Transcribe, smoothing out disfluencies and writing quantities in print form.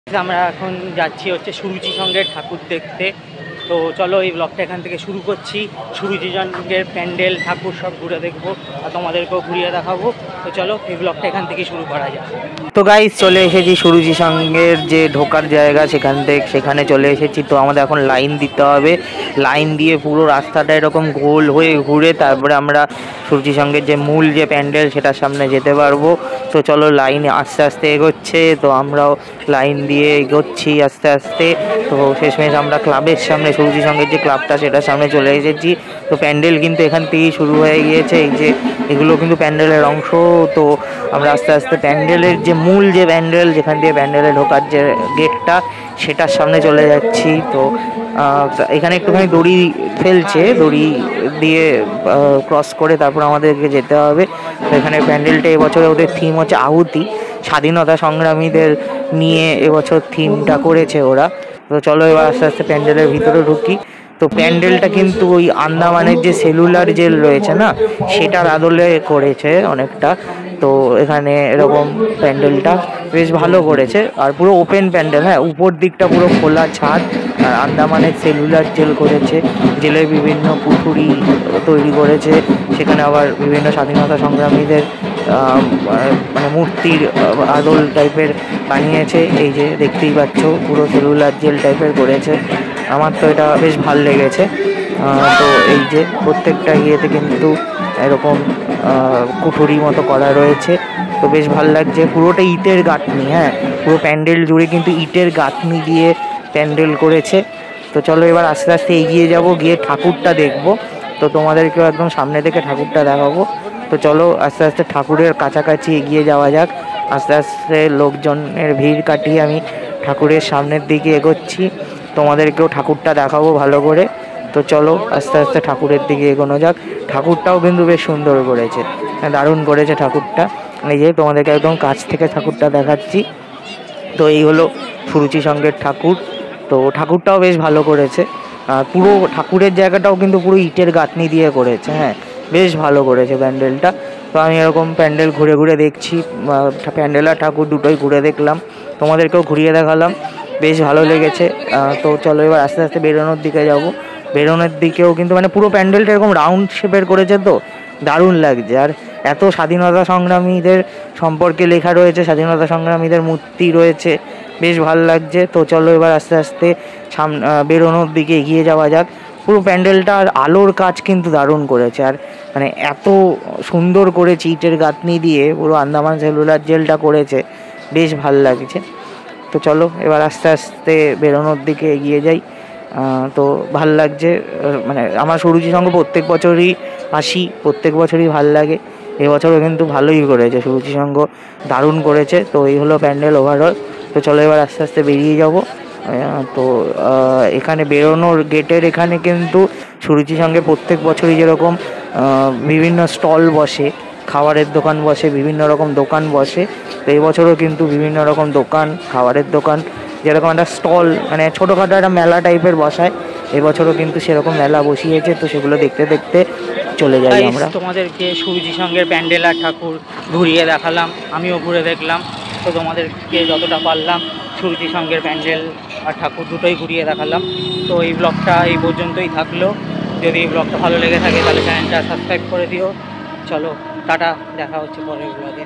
আমরা এখন যাচ্ছি হচ্ছে সুরুচি সঙ্গের ঠাকুর দেখতে। তো চলো এই ব্লগটা এখান থেকে শুরু করছি। সুরুচি সঙ্গের প্যান্ডেল ঠাকুর সব ঘুরে দেখবো আর তোমাদেরকেও ঘুরিয়ে দেখাবো। তো চলো এই ব্লগটা এখান থেকে শুরু করা যায়। তো গাইস চলে এসেছি সুরুচি সঙ্গের যে ঢোকার জায়গা সেখানে চলে এসেছি। তো আমাদের এখন লাইন দিতে হবে। লাইন দিয়ে পুরো রাস্তাটা এরকম গোল হয়ে ঘুরে তারপরে আমরা সুরুচি সঙ্গের যে মূল যে প্যান্ডেল সেটার সামনে যেতে পারবো। তো চলো লাইনে আস্তে আস্তে এগোচ্ছে, তো আমরাও লাইন দিয়ে এগোচ্ছি আস্তে আস্তে। তো শেষমেশ আমরা ক্লাবের সামনে, সুরুচি সঙ্গের যে ক্লাবটা সেটার সামনে চলে এসেছি। তো প্যান্ডেল কিন্তু এখান থেকেই শুরু হয়ে গিয়েছে। এই যে এগুলো কিন্তু প্যান্ডেলের অংশ। তো আমরা আস্তে আস্তে প্যান্ডেলের যে মূল যে প্যান্ডেল, যেখান দিয়ে প্যান্ডেলে ঢোকার যে গেটটা সেটার সামনে চলে যাচ্ছি। তো এখানে একটুখানি দড়ি ফেলছে, দড়ি দিয়ে ক্রস করে তারপর আমাদেরকে যেতে হবে। তো এখানে প্যান্ডেলটা এবছরে ওদের থিম হচ্ছে আহুতি, স্বাধীনতা সংগ্রামীদের নিয়ে এবছর থিমটা করেছে ওরা। তো চলো এবার আস্তে আস্তে প্যান্ডেলের ভিতরে ঢুকি। তো প্যান্ডেলটা কিন্তু ওই আন্দামানের যে সেলুলার জেল রয়েছে না, সেটার আদলে করেছে অনেকটা। তো এখানে এরকম প্যান্ডেলটা বেশ ভালো করেছে, আর পুরো ওপেন প্যান্ডেল। হ্যাঁ, উপর দিকটা পুরো খোলা ছাদ, আর আন্দামানের সেলুলার জেল করেছে। জেলের বিভিন্ন পুকুরি তৈরি করেছে, সেখানে আবার বিভিন্ন স্বাধীনতা সংগ্রামীদের মানে মূর্তির আদল টাইপের বানিয়েছে। এই যে দেখতেই পাচ্ছ পুরো সেলুলার জেল টাইপের করেছে। আমার তো এটা বেশ ভাল লেগেছে। তো এই যে প্রত্যেকটা ইয়েতে কিন্তু এরকম কুঠুরি মতো করা রয়েছে। তো বেশ ভাল লাগছে, পুরোটা ইটের গাঁথনি। হ্যাঁ, পুরো প্যান্ডেল জুড়ে কিন্তু ইটের গাঁথনি দিয়ে প্যান্ডেল করেছে। তো চলো এবার আস্তে আস্তে এগিয়ে যাব, গিয়ে ঠাকুরটা দেখবো। তো তোমাদেরকেও একদম সামনে থেকে ঠাকুরটা দেখাবো। তো চলো আস্তে আস্তে ঠাকুরের কাছাকাছি এগিয়ে যাওয়া যাক। আস্তে আস্তে লোকজনের ভিড় কাটিয়ে আমি ঠাকুরের সামনের দিকে এগোচ্ছি, তোমাদেরকেও ঠাকুরটা দেখাবো ভালো করে। তো চলো আস্তে আস্তে ঠাকুরের দিকে এগোনো যাক। ঠাকুরটাও কিন্তু বেশ সুন্দর করেছে, দারুণ করেছে ঠাকুরটা। এই যে তোমাদেরকে একদম কাছ থেকে ঠাকুরটা দেখাচ্ছি। তো এই হলো সুরুচি সঙ্গের ঠাকুর। তো ঠাকুরটাও বেশ ভালো করেছে, পুরো ঠাকুরের জায়গাটাও কিন্তু পুরো ইটের গাঁথনি দিয়ে করেছে। হ্যাঁ, বেশ ভালো করেছে প্যান্ডেলটা। তো আমি এরকম প্যান্ডেল ঘুরে ঘুরে দেখছি, প্যান্ডেল আর ঠাকুর দুটোই ঘুরে দেখলাম, তোমাদেরকেও ঘুরিয়ে দেখালাম, বেশ ভালো লেগেছে। তো চলো এবার আস্তে আস্তে বেরোনোর দিকে যাব। বেরোনোর দিকেও কিন্তু মানে পুরো প্যান্ডেলটা এরকম রাউন্ড শেপের করেছে, তো দারুণ লাগছে। আর এত স্বাধীনতা সংগ্রামীদের সম্পর্কে লেখা রয়েছে, স্বাধীনতা সংগ্রামীদের মূর্তি রয়েছে, বেশ ভালো লাগছে। তো চলো এবার আস্তে আস্তে বেরোনোর দিকে এগিয়ে যাওয়া যাক। পুরো প্যান্ডেলটার আলোর কাজ কিন্তু দারুণ করেছে, আর মানে এত সুন্দর করেছে ইটের গাঁথনি দিয়ে পুরো আন্দামান সেলুলার জেলটা করেছে, বেশ ভাল লাগছে। তো চলো এবার আস্তে আস্তে বেরোনোর দিকে এগিয়ে যাই। তো ভাল লাগছে, মানে আমার সুরুচি সঙ্গ প্রত্যেক বছরই আসি, প্রত্যেক বছরই ভাল লাগে। এবছরও কিন্তু ভালোই করেছে সুরুচি সঙ্গ, দারুণ করেছে। তো এই হলো প্যান্ডেল ওভারঅল। তো চলো এবার আস্তে আস্তে বেরিয়ে যাব। তো এখানে বেরোনোর গেটের এখানে কিন্তু সুরুচি সঙ্গে প্রত্যেক বছরই যেরকম বিভিন্ন স্টল বসে, খাবারের দোকান বসে, বিভিন্ন রকম দোকান বসে। তো এই বছরও কিন্তু বিভিন্ন রকম দোকান, খাবারের দোকান, যেরকম একটা স্টল মানে ছোটোখাটো একটা মেলা টাইপের বসায়, এবছরও কিন্তু সেরকম মেলা বসিয়েছে। তো সেগুলো দেখতে দেখতে চলে যাই আমরা। তোমাদেরকে সুরুচি সঙ্গের প্যান্ডেল আর ঠাকুর ঘুরিয়ে দেখালাম, আমিও ঘুরে দেখলাম। তো তোমাদেরকে যতটা পারলাম সুরুচি সঙ্গের প্যান্ডেল আর ঠাকুর দুটোই ঘুরিয়ে দেখালাম। তো এই ব্লগটা এই পর্যন্তই থাকলো। যদি এই ব্লগটা ভালো লেগে থাকে তাহলে চ্যানেলটা সাবস্ক্রাইব করে দিও। চলো টাটা, দেখা হচ্ছে পরের ব্লগে।